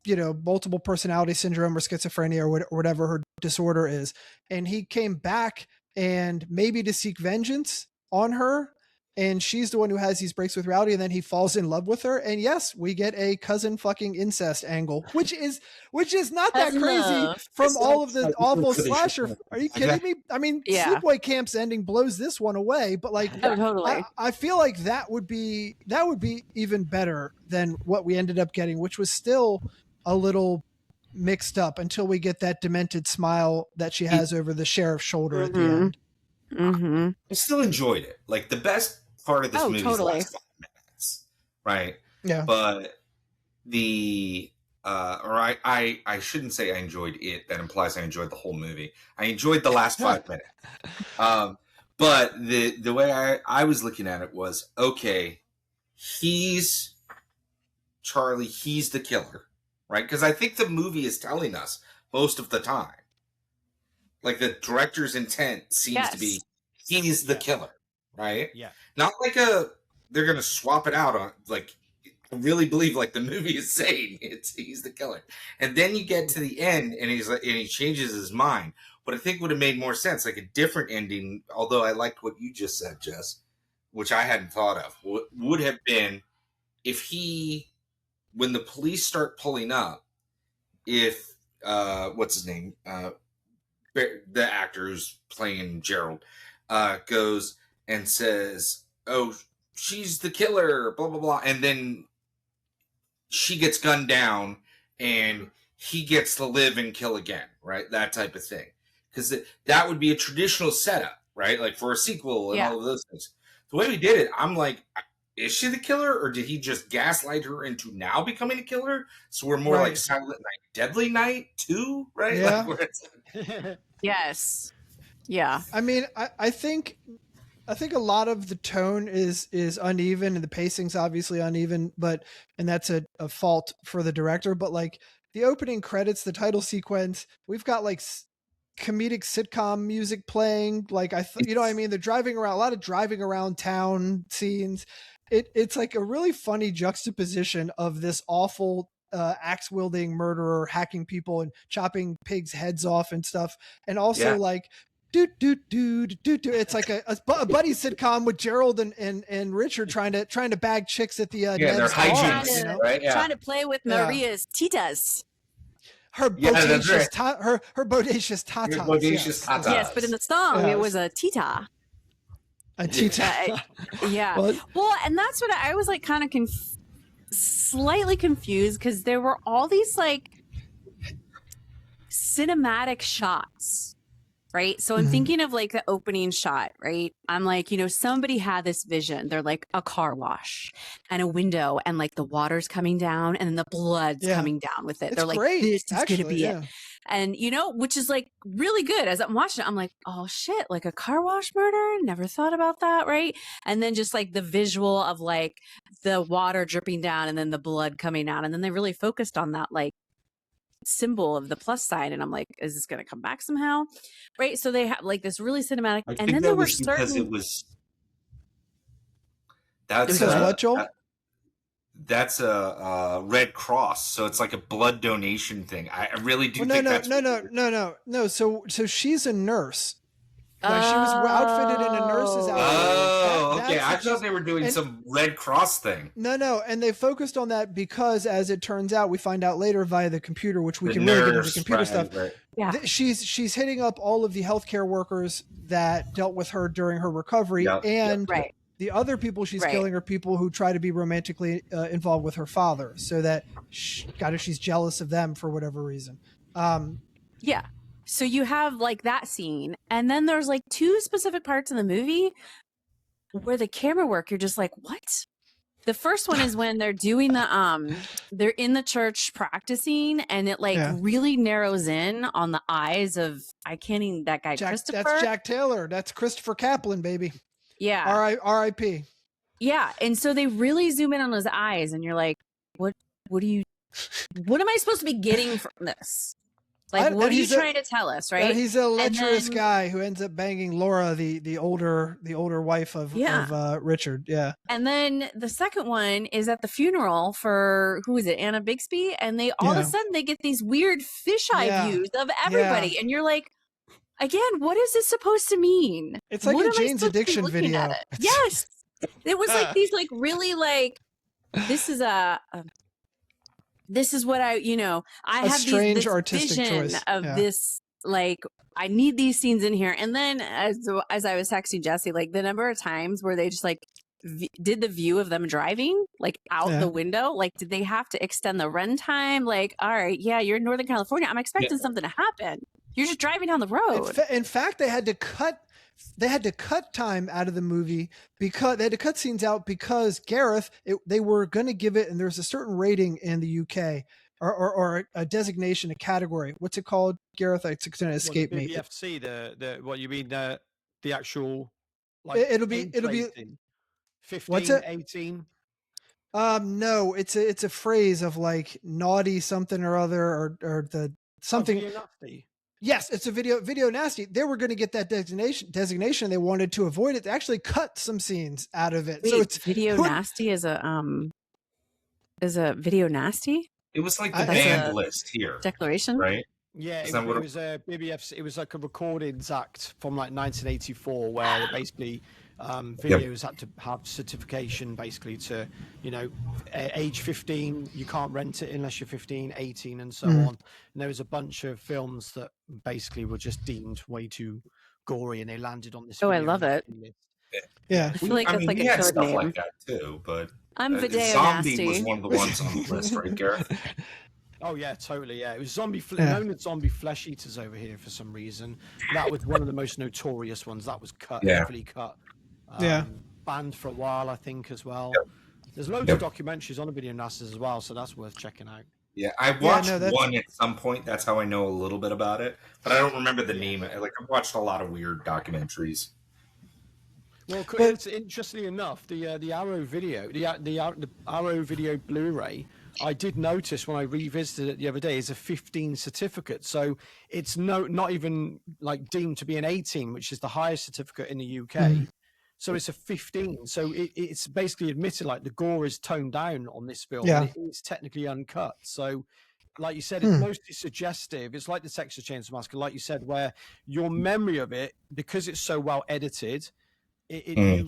multiple personality syndrome or schizophrenia or whatever her disorder is. And he came back and maybe to seek vengeance on her. And she's the one who has these breaks with reality. And then he falls in love with her. And yes, we get a cousin fucking incest angle, which is not that crazy from all of the awful slasher. Are you kidding me? I mean, Sleepaway Camp's ending blows this one away, but totally. I feel like that would be even better than what we ended up getting, which was still a little mixed up until we get that demented smile that she has over the sheriff's shoulder at the end. Mm-hmm. I still enjoyed it. Like, the best part of this movie is the last 5 minutes, right? Yeah. But I shouldn't say I enjoyed it. That implies I enjoyed the whole movie. I enjoyed the last 5 minutes. But the way I was looking at it was, okay, he's Charlie, he's the killer, right? Because I think the movie is telling us most of the time, like, the director's intent seems to be he's the killer, right? Yeah. Not like they're gonna swap it out on, like, I really believe, like, the movie is saying he's the killer, and then you get to the end and he changes his mind, What I think would have made more sense, like a different ending, although I liked what you just said, Jess, which I hadn't thought of, would have been if he, when the police start pulling up, if, what's his name? The actor who's playing Gerald goes and says, "Oh, she's the killer," blah, blah, blah. And then she gets gunned down and he gets to live and kill again, right? That type of thing. Because that would be a traditional setup, right? Like for a sequel and all of those things. The way we did it, I'm like, is she the killer, or did he just gaslight her into now becoming a killer? So we're more like Silent Night, Deadly Night 2, right? Yeah. Like Yes. Yeah. I mean, I think a lot of the tone is uneven, and the pacing's obviously uneven, and that's a fault for the director. But like the opening credits, the title sequence, we've got like comedic sitcom music playing. Like you know what I mean? They're driving around, a lot of driving around town scenes. It's like a really funny juxtaposition of this awful axe wielding murderer hacking people and chopping pigs' heads off and stuff, and also like do. It's like a buddy sitcom with Gerald and Richard trying to bag chicks at the they're hijinks, you know? right? Yeah. Trying to play with Maria's titas. Her bodacious her bodacious tatas. Your bodacious tatas. Yes, but in the song it was a tita. A tita. Yeah. Well, and that's what I was like kind of slightly confused, because there were all these like cinematic shots, right? So I'm thinking of like the opening shot, right? I'm like, somebody had this vision. They're like a car wash and a window, and like the water's coming down and then the blood's coming down with it. They're like, great. This is Actually, gonna be it. And which is like really good. As I'm watching it, I'm like, oh shit, like a car wash murder? Never thought about that, right? And then just like the visual of like the water dripping down and then the blood coming out. And then they really focused on that like symbol of the plus sign. And I'm like, is this going to come back somehow? Right? So they have like this really cinematic. And then there were certain. Because it was. That's because what, Joel? That's a Red Cross, so it's like a blood donation thing. I really do think that's no. So she's a nurse. Like she was outfitted in a nurse's outfit. Oh, okay. I thought they were doing some Red Cross thing. No, and they focused on that because, as it turns out, we find out later via the computer, which we can really get into computer stuff. Right. Yeah, she's hitting up all of the healthcare workers that dealt with her during her recovery, and the other people she's killing are people who try to be romantically involved with her father, so that she's jealous of them for whatever reason. Yeah. So you have like that scene, and then there's like two specific parts in the movie where the camera work, you're just like, what? The first one is when they're doing they're in the church practicing, and it like really narrows in on the eyes of, that guy, Christopher. That's Jack Taylor. That's Christopher Kaplan, baby. Yeah. R.I.P. Yeah. And so they really zoom in on those eyes, and you're like, what am I supposed to be getting from this? Like, what are you trying to tell us, right? He's a lecherous guy who ends up banging Laura, the older wife of Richard. Yeah. And then the second one is at the funeral for, who is it, Anna Bixby? And they all of a sudden they get these weird fisheye views of everybody. And you're like, again, what is this supposed to mean? It's like a Jane's Addiction video. Yes. It was like these like really like, this is what I have strange this artistic vision choice of this, like, I need these scenes in here. And then as I was texting Jesse, like the number of times where they just like did the view of them driving like out the window, like did they have to extend the runtime? Like, all right, you're in Northern California, I'm expecting something to happen. You're just driving down the road. In fact, they had to cut time out of the movie, because they had to cut scenes out because Gareth, they were going to give it, and there's a certain rating in the UK or a designation, a category. What's it called, Gareth? It's going to escape me. The BFC, the what you mean, the actual, like, it'll be 15, what's it? 18. No, it's a phrase of like naughty something or other, or the something. Nasty. Yes, it's a video nasty. They were going to get that designation. They wanted to avoid it. They actually cut some scenes out of it. Wait, so it's video nasty is a video nasty. It was like the banned list here, declaration, right? Yeah, Is it that what was a BBFC. It was like a recordings act from like 1984, where basically videos had to have certification, basically to, you know, age 15, you can't rent it unless you're 15, 18, and so on. And there was a bunch of films that basically were just deemed way too gory, and they landed on this. Oh, I love it. list. Yeah. I feel like that's like we a had code stuff name. like that too, but I'm Video Zombie was Nasty. one of the ones on the list, right, Gareth? Oh yeah, totally. Yeah, it was Yeah. known as zombie flesh eaters over here for some reason. That was one of the most notorious ones. That was cut, heavily cut. Banned for a while, I think, as well. There's loads of documentaries on the Video Nasties as well, so that's worth checking out. Yeah, I watched one at some point. That's how I know a little bit about it, but I don't remember the name. Like, I've watched a lot of weird documentaries. Well, it's interestingly enough, the Arrow video, the Arrow video Blu-ray, I did notice when I revisited it the other day, is a 15 certificate. So it's not even like deemed to be an 18, which is the highest certificate in the UK. So it's a 15. So it's basically admitted like the gore is toned down on this film. Yeah. And it is technically uncut. So like you said, it's mostly suggestive. It's like the Texas Chainsaw Massacre, like you said, where your memory of it, because it's so well edited, you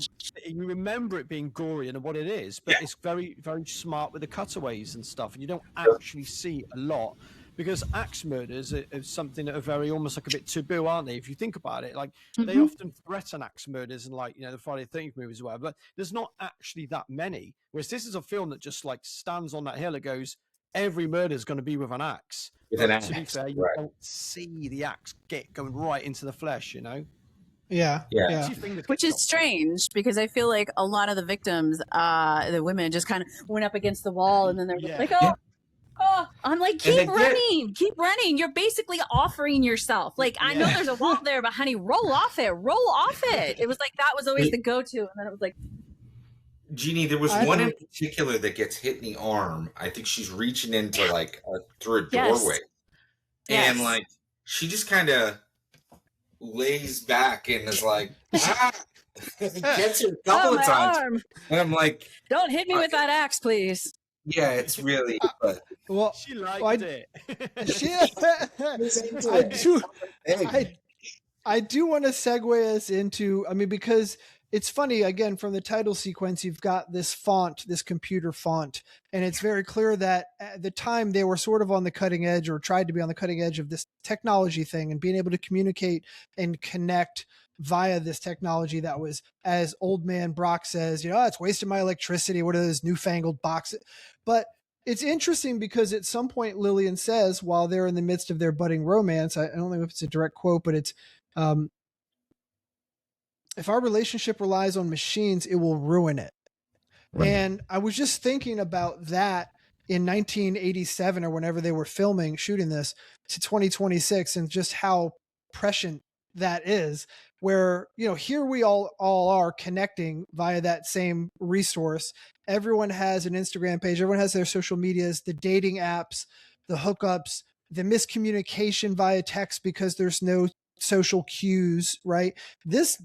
remember it being gory and what it is, but it's very, very smart with the cutaways and stuff, and you don't actually see a lot, because axe murders are something that are very almost like a bit taboo, aren't they? If you think about it, like they often threaten axe murders and, like, you know, the Friday the 13th movies or whatever, but there's not actually that many. Whereas this is a film that just like stands on that hill. It goes, every murder is going to be with an axe. To be fair, you don't see the axe going right into the flesh, you know. Yeah. Which is strange, because I feel like a lot of the victims, the women, just kind of went up against the wall, and then they're like, oh, I'm like, keep running. You're basically offering yourself. Like, I know there's a wall there, but honey, roll off it. It was like, that was always the go-to. And then it was like, Jeannie, there was one in particular that gets hit in the arm. I think she's reaching into like through a doorway. And like, she just kind of lays back and is like, gets her a couple of times. Arm. And I'm like, don't hit me with that axe, please. Yeah, it's really. Well, she liked it. I do want to segue us into. I mean, because it's funny, again, from the title sequence, you've got this font, this computer font, and it's very clear that at the time they were sort of on the cutting edge, or tried to be on the cutting edge of this technology thing, and being able to communicate and connect via this technology that was, as old man Brock says, you know, it's wasting my electricity. What are those newfangled boxes? But it's interesting because at some point Lillian says, while they're in the midst of their budding romance, I don't know if it's a direct quote, but it's, if our relationship relies on machines, it will ruin it. Right. And I was just thinking about that in 1987 or whenever they were shooting this, to 2026, and just how prescient that is, where, you know, here we all are connecting via that same resource. Everyone has an Instagram page. Everyone has their social medias, the dating apps, the hookups, the miscommunication via text because there's no social cues, right? This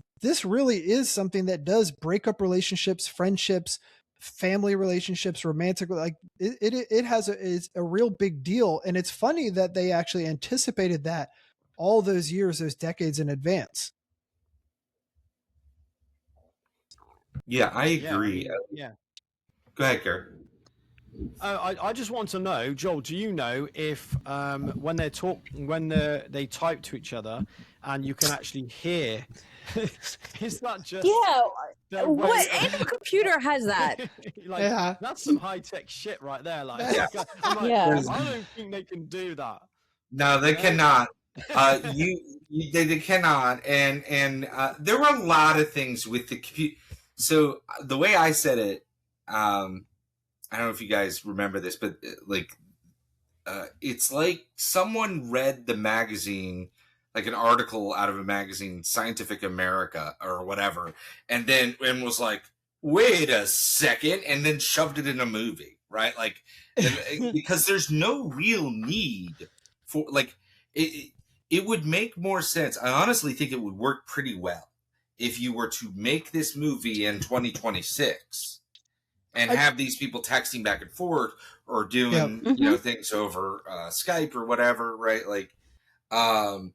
really is something that does break up relationships, friendships, family relationships, romantic, like it has is a real big deal. And it's funny that they actually anticipated that all those years, those decades in advance. Yeah, I agree. Yeah. Go ahead, Gareth. I just want to know, Joel, do you know if when they type to each other and you can actually hear, is that just what any computer has that? Like, that's some high-tech shit right there. Like, I don't think they can do that. No, they cannot. They cannot, and there were a lot of things with the computer. So the way I said it, I don't know if you guys remember this, but it's like someone read the magazine, like an article out of a magazine, Scientific America or whatever, and was like, wait a second, and then shoved it in a movie, right? Like, because there's no real need for, like, it would make more sense. I honestly think it would work pretty well if you were to make this movie in 2026 and have these people texting back and forth or doing, you know, things over Skype or whatever, right? Like, and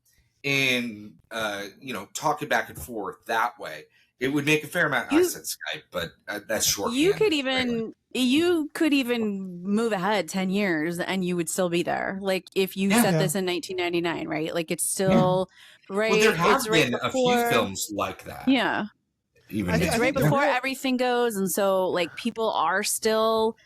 talking back and forth that way, it would make a fair amount. I said Skype, but that's short. You could even move ahead 10 years and you would still be there. Like if you set this in 1999, right? Like it's still right. Well, there have it's been right a few films like that. Yeah. Even it's right before everything goes. And so like people are still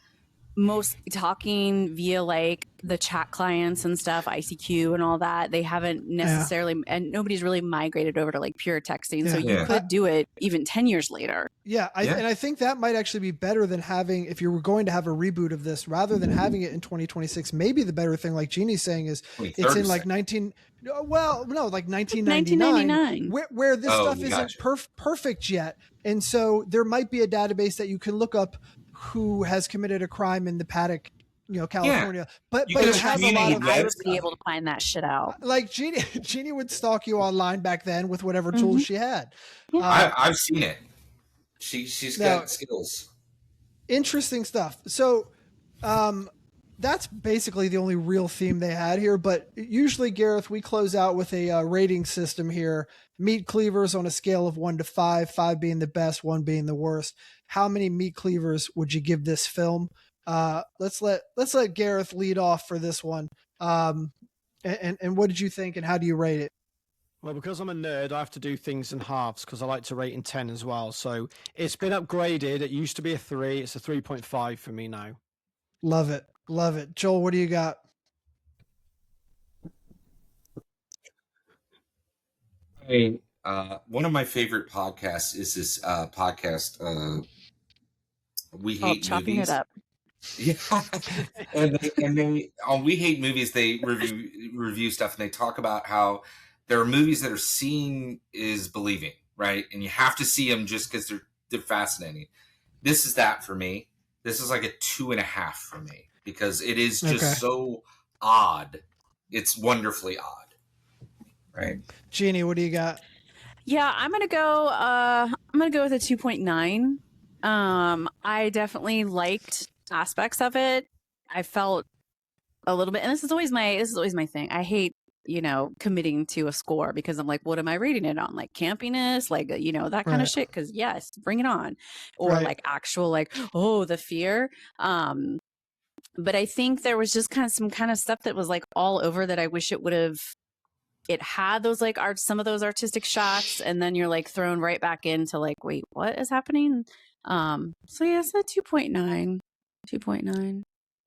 most talking via like the chat clients and stuff, ICQ and all that. They haven't necessarily, and nobody's really migrated over to like pure texting. So you could do it even 10 years later. And I think that might actually be better than having, if you were going to have a reboot of this, rather than having it in 2026, maybe the better thing, like Jeannie's saying, is it's in like 1999, where this stuff isn't perfect yet. And so there might be a database that you can look up who has committed a crime in the paddock, California. But it has a lot of. I would be able to find that shit out. Like Jeannie would stalk you online back then with whatever tools she had. I've seen it. She's got skills. Interesting stuff. So, that's basically the only real theme they had here. But usually, Gareth, we close out with a rating system here. Meat cleavers on a scale of 1 to 5, 5 being the best, 1 being the worst. How many meat cleavers would you give this film? Let's let Gareth lead off for this one. And what did you think, and how do you rate it? Well, because I'm a nerd, I have to do things in halves because I like to rate in 10 as well. So it's been upgraded. It used to be a 3. It's a 3.5 for me now. Love it. Love it. Joel, what do you got? Hey, one of my favorite podcasts is this podcast. We Hate Chopping Movies. It Up. Yeah, and they on We Hate Movies, they review stuff, and they talk about how there are movies that are seeing is believing, right? And you have to see them just because they're fascinating. This is that for me. This is like a 2.5 for me because it is just so odd. It's wonderfully odd, right? Jeannie, what do you got? Yeah, I'm gonna go with a 2.9. I definitely liked aspects of it. I felt a little bit, and this is always my thing. I hate, committing to a score because I'm like, what am I rating it on? Like campiness, like, that kind of shit. Cause yes, bring it on. Or like actual, like, oh, the fear. But I think there was just some kind of stuff that was like all over that I wish it had those like some of those artistic shots. And then you're like thrown right back into like, wait, what is happening? So yeah, it's a 2.9.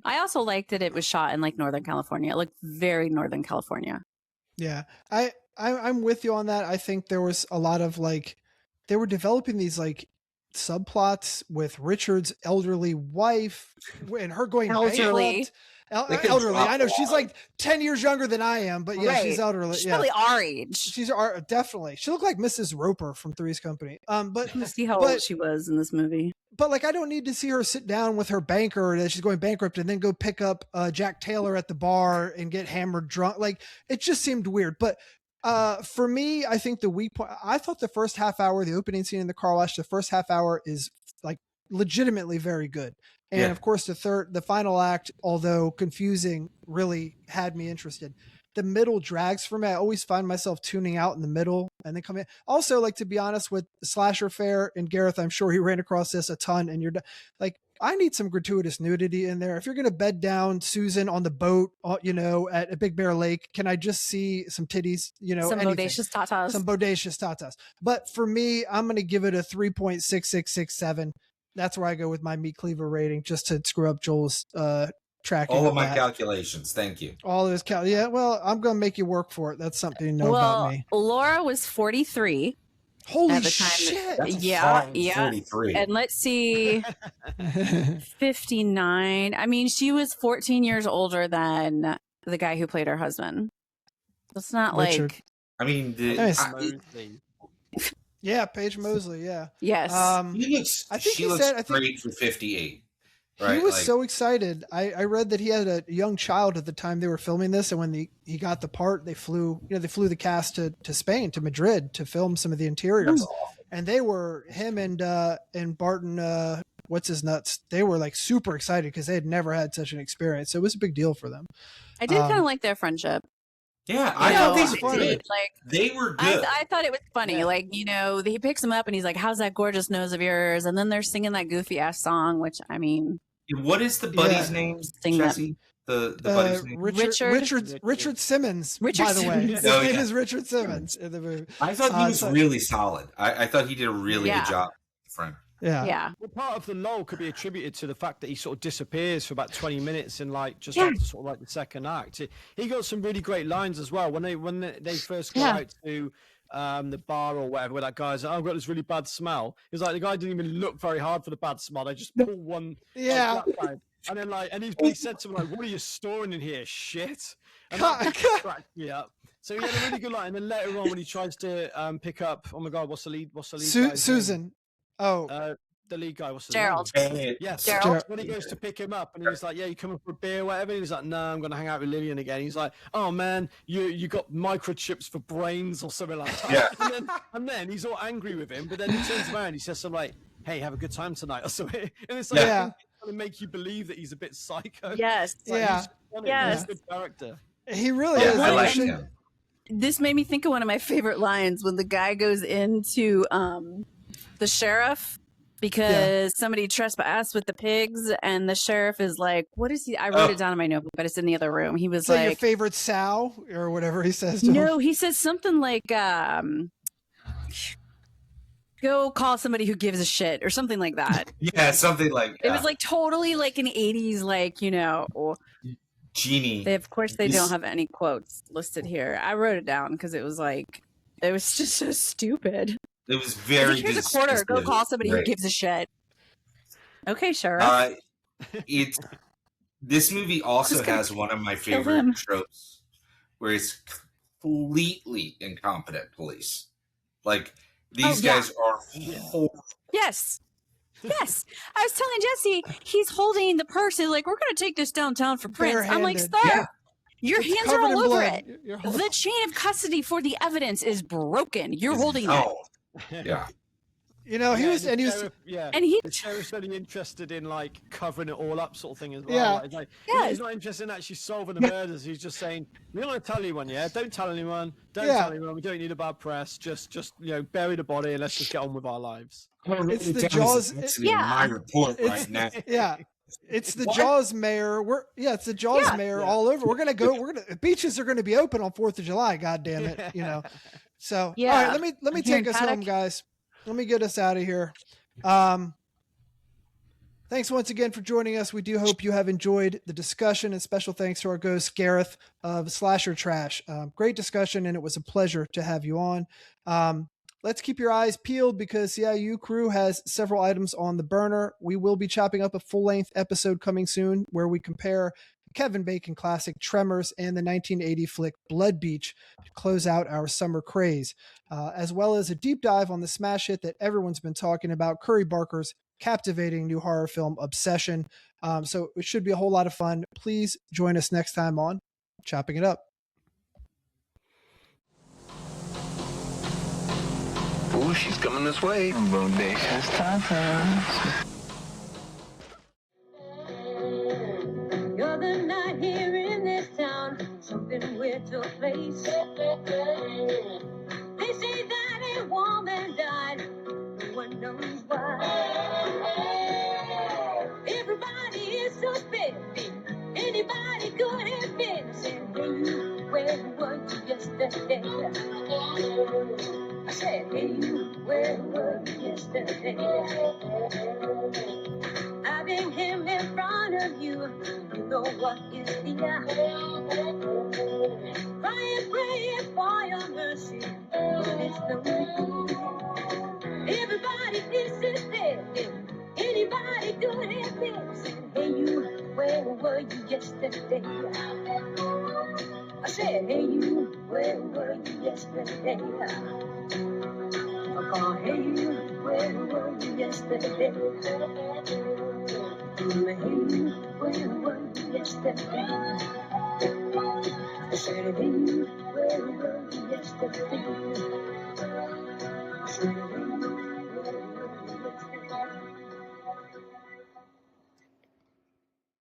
I also liked that it was shot in like Northern California. It looked very Northern California. Yeah. I'm with you on that. I think there was a lot of like, they were developing these like subplots with Richard's elderly wife and her going bankrupt. Elderly. I know she's like 10 years younger than I am, but yeah, she's elderly. She's probably our age. She's definitely. She looked like Mrs. Roper from Three's Company. But see how old she was in this movie. But like, I don't need to see her sit down with her banker that she's going bankrupt and then go pick up Jack Taylor at the bar and get hammered drunk. Like, it just seemed weird. But for me, I think the weak point, I thought the first half hour, the opening scene in the car wash, the first half hour is like legitimately very good. And of course, the final act, although confusing, really had me interested. The middle drags for me. I always find myself tuning out in the middle and then come in. Also, like, to be honest, with Slasher Fare and Gareth, I'm sure he ran across this a ton. And you're like, I need some gratuitous nudity in there. If you're going to bed down Susan on the boat, at a Big Bear Lake, can I just see some titties? Some bodacious tatas. Some bodacious tatas. But for me, I'm going to give it a 3.6667. That's where I go with my meat cleaver rating, just to screw up Joel's tracking. All of my calculations. Thank you. All of his yeah, well, I'm going to make you work for it. That's something you know about me. Laura was 43. Holy at the time shit. Yeah. 43. And let's see, 59. I mean, she was 14 years older than the guy who played her husband. It's not Richard. like... I mean, yeah, Paige Mosley, yeah. Yes. She looks great for 58. Right? He was so excited. I read that he had a young child at the time they were filming this, and when he got the part, they flew the cast to Spain, to Madrid, to film some of the interiors. And they were, him and Barton, what's his nuts, they were like super excited because they had never had such an experience. So it was a big deal for them. I did kind of like their friendship. Yeah, I I know, thought it was these funny. were Like, they were good. I thought it was funny. Yeah. Like, he picks him up and he's like, "How's that gorgeous nose of yours?" And then they're singing that goofy ass song, which I mean, What is the buddy's Yeah. name, Sing that. Jesse? The buddy's name? Richard Simmons, Richard by the way. Simmons. His Oh, name yeah. is Richard Simmons in the movie. I thought he was so- really solid. I thought he did a really Yeah. good job, friend. Yeah. yeah, Well, part of the lull could be attributed to the fact that he sort of disappears for about 20 minutes in like just Yeah. after sort of like the second act. He got some really great lines as well when they first go Yeah. out to the bar or whatever, where that guy's like, "Oh, I've got this really bad smell." He's like, the guy didn't even look very hard for the bad smell. They just pull one. Yeah. Like, and then he said something like, "What are you storing in here? Shit." And that cracked me up. So he had a really good line. And then later on, when he tries to pick up, oh my god, what's the lead? Guy's name? Susan. Oh, The lead guy, what's his Gerald. name? Yes, Gerald. when he goes to pick him up, and he's like, "Yeah, you coming for a beer, or whatever?" And he's like, "No, I'm gonna hang out with Lillian again." He's like, "Oh man, you got microchips for brains or something like that." Yeah. And then he's all angry with him, but then he turns around, he says something like, "Hey, have a good time tonight," or something. And it's like, Yeah. trying to make you believe that he's a bit psycho. yes, It's like, Yeah. he's funny, Yes. he's a good character. he really Yeah, is. I Well, like and- him. This made me think of one of my favorite lines when the guy goes into the sheriff because somebody trespassed with the pigs, and the sheriff is like, "What is he?" I wrote it down in my notebook, but it's in the other room. He was Is that your like, favorite sow or whatever he says to him? "No," he says something like, "Go call somebody who gives a shit," or something like that. Yeah, something like It was like totally like an 80s, like, Jeannie. of course they He's- don't have any quotes listed here. I wrote it down because it was like, it was just so stupid. It was very. Here's a quarter. Go dismissive. call somebody who Right. gives a shit. Okay, sheriff. This movie also Just gonna has one of my kill favorite him. tropes, where it's completely incompetent police. Like these yeah. guys are horrible. Yes. Yes. I was telling Jesse, he's holding the purse. He's like, "We're going to take this downtown for Prince." I'm like, Barehanded. "Sir, Yeah. your It's hands are covered in all over blood. it. You're holding- The chain of custody for the evidence is broken. You're holding it." Oh, yeah. You know, he Yeah, was, and he was, And he, the sheriff's only interested in like covering it all up, sort of thing as well. Yeah. Like, Yes. he's not interested in actually solving the murders. He's just saying, "We don't want to tell anyone, yeah. Don't tell anyone. Don't Yeah. tell anyone. We don't need a bad press. Just bury the body and let's just get on with our lives." It's the Jaws- Yeah. My report it's- right now. yeah. It's the What? Jaws mayor. It's the Jaws mayor all over. Beaches are gonna be open on 4th of July. God damn it, So Yeah. all right, let me I'm hearing take us home, Paddock. guys. Let me get us out of here. Thanks once again for joining us. We do hope you have enjoyed the discussion, and special thanks to our host Gareth of Slasher Trash. Great discussion, and it was a pleasure to have you on. Let's keep your eyes peeled because CIU Crew has several items on the burner. We will be chopping up a full-length episode coming soon where we compare Kevin Bacon classic Tremors and the 1980 flick Blood Beach to close out our summer craze, as well as a deep dive on the smash hit that everyone's been talking about, Curry Barker's captivating new horror film Obsession. So it should be a whole lot of fun. Please join us next time on Chopping It Up. Ooh, she's coming this way. Bodacious tacos. You're the night here in this town. Something weird took place. They say that a woman died. No one knows why. Everybody is suspecting. Anybody could have been. Said, "Hey, you, where were you yesterday?" I said, "Hey, you, where were you yesterday?" Having him in front of you, you know what is the crying, praying for your mercy, but it's no good. Everybody is suspecting. Anybody could have been. Said, "Hey, you, where were you yesterday?" I said, "Hey, you, where were you yesterday?" I called, "Hey, you, where were you yesterday?" Hey, you, where were you yesterday? I said, "Hey, you, where were you yesterday?"